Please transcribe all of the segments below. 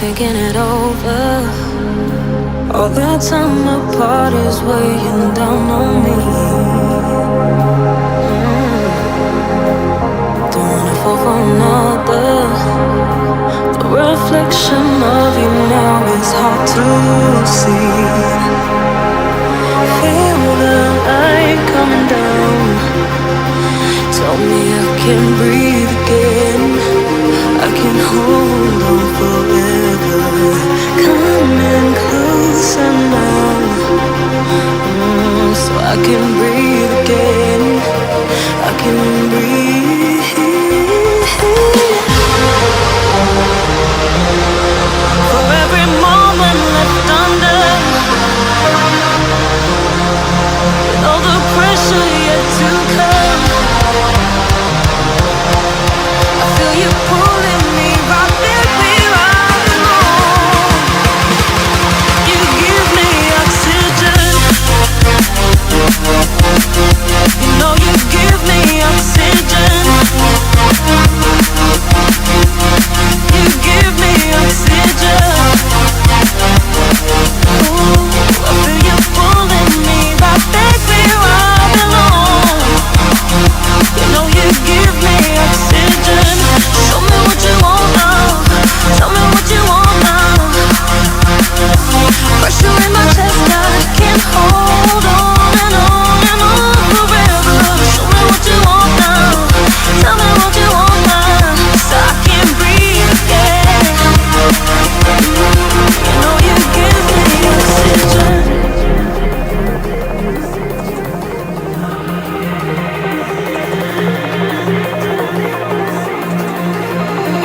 thinking it over. All that time apart is weighing down on me. Don't wanna fall for another. The reflection of you now is hard to see. Feel the light coming down. Tell me I can breathe again. I can hold on forever. Coming closer now, so I can breathe again. I can breathe. For every moment left under, with all the pressure yet to come, I feel you pulling me right back where I belong. You give me oxygen. You know you give me oxygen. You give me oxygen. Ooh, I feel you pulling me right back where I belong. You know you give me oxygen. Show me what you want now. Tell me what you want now. Pressure in my chest, I can't hold on and on and on forever. Show me what you want now. Tell me what you want now, so I can breathe again. You know you give me oxygen.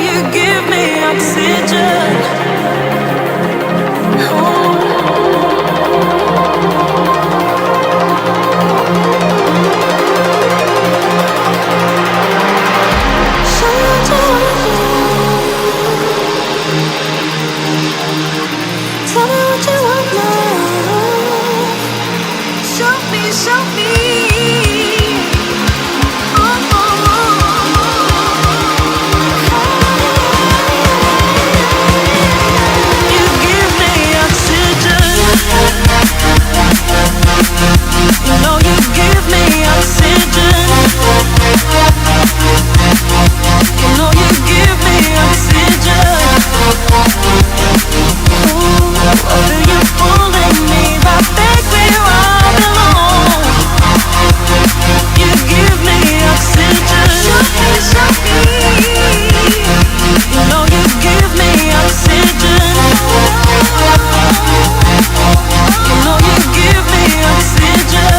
You give me oxygen. Tell me what you want now. Show me, show me. You give me oxygen. You know you give me oxygen. You know you give me oxygen. Ooh, I feel you pulling me right back where I belong. You give me oxygen. Show me. You know you give me oxygen. You know you give me oxygen.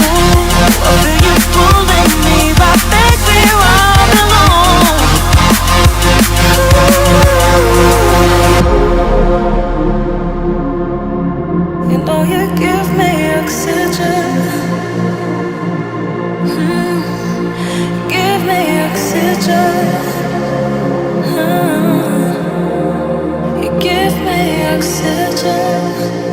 Ooh, I feel you pulling me right back where I belong. You know you give me oxygen. Give me oxygen. You give me oxygen.